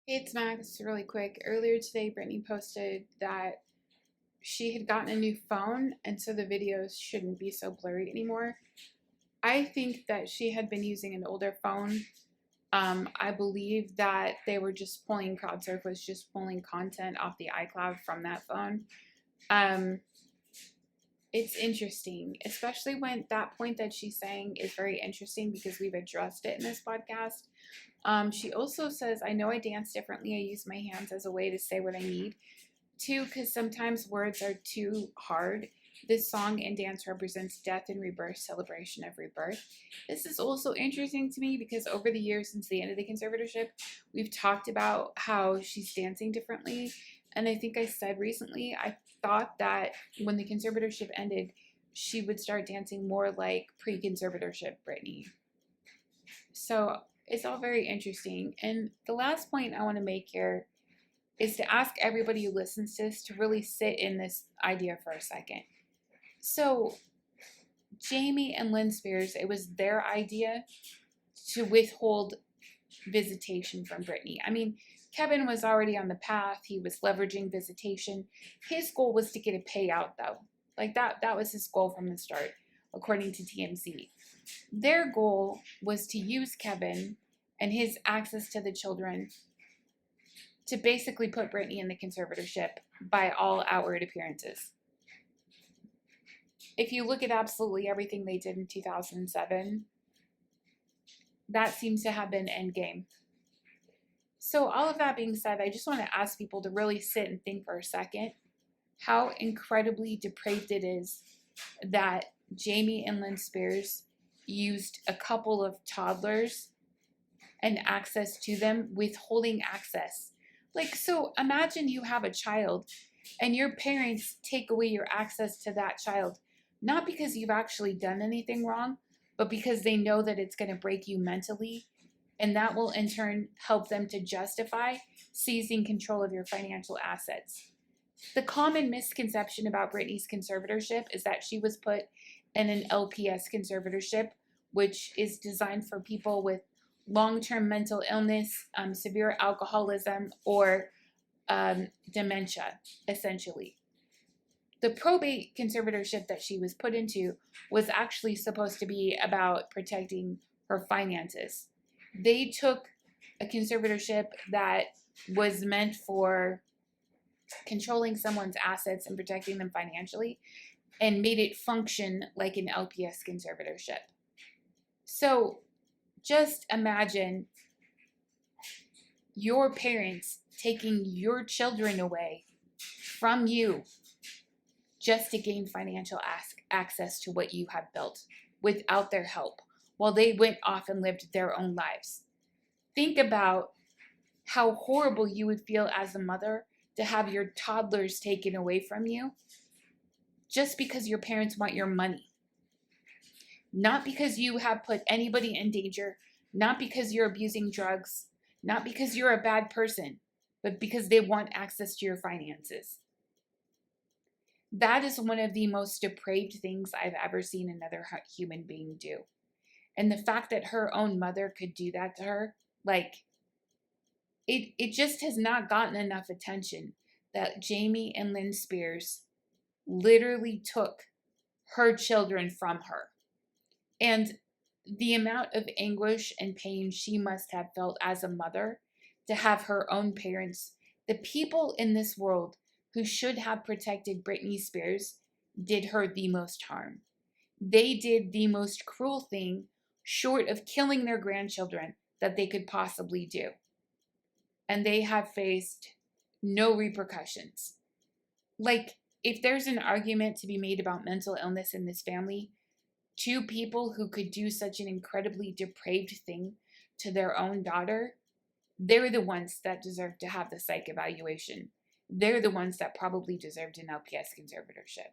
Hey, it's Max, really quick. Earlier today, Brittany posted that she had gotten a new phone, and so the videos shouldn't be so blurry anymore. I think that she had been using an older phone. I believe that they were just pulling, CrowdSurf was just pulling content off the iCloud from that phone. Um, it's interesting, especially when that point that she's saying is very interesting because we've addressed it in this podcast. She also says, I know I dance differently. I use my hands as a way to say what I need to because sometimes words are too hard. This song and dance represents death and rebirth, celebration of rebirth. This is also interesting to me because over the years since the end of the conservatorship, we've talked about how she's dancing differently. And I think I said recently, I thought that when the conservatorship ended, she would start dancing more like pre conservatorship Britney. So it's all very interesting. And the last point I want to make here is to ask everybody who listens to this to really sit in this idea for a second. So, Jamie and Lynn Spears, it was their idea to withhold visitation from Britney. I mean, Kevin was already on the path. He was leveraging visitation. His goal was to get a payout though. Like that was his goal from the start, according to TMZ. Their goal was to use Kevin and his access to the children to basically put Britney in the conservatorship by all outward appearances. If you look at absolutely everything they did in 2007, that seems to have been endgame. So all of that being said, I just want to ask people to really sit and think for a second how incredibly depraved it is that Jamie and Lynn Spears used a couple of toddlers and access to them, withholding access. Like, so imagine you have a child and your parents take away your access to that child, not because you've actually done anything wrong, but because they know that it's going to break you mentally. And that will in turn help them to justify seizing control of your financial assets. The common misconception about Britney's conservatorship is that she was put in an LPS conservatorship, which is designed for people with long-term mental illness, severe alcoholism, or dementia, essentially. The probate conservatorship that she was put into was actually supposed to be about protecting her finances. They took a conservatorship that was meant for controlling someone's assets and protecting them financially and made it function like an LPS conservatorship. So just imagine your parents taking your children away from you just to gain financial access to what you have built without their help while they went off and lived their own lives. Think about how horrible you would feel as a mother to have your toddlers taken away from you just because your parents want your money. Not because you have put anybody in danger, not because you're abusing drugs, not because you're a bad person, but because they want access to your finances. That is one of the most depraved things I've ever seen another human being do. And the fact that her own mother could do that to her, like, it just has not gotten enough attention that Jamie and Lynn Spears literally took her children from her. And the amount of anguish and pain she must have felt as a mother to have her own parents, the people in this world who should have protected Britney Spears, did her the most harm. They did the most cruel thing, short of killing their grandchildren, that they could possibly do. And they have faced no repercussions. Like, if there's an argument to be made about mental illness in this family, two people who could do such an incredibly depraved thing to their own daughter, they're the ones that deserve to have the psych evaluation. They're the ones that probably deserved an LPS conservatorship.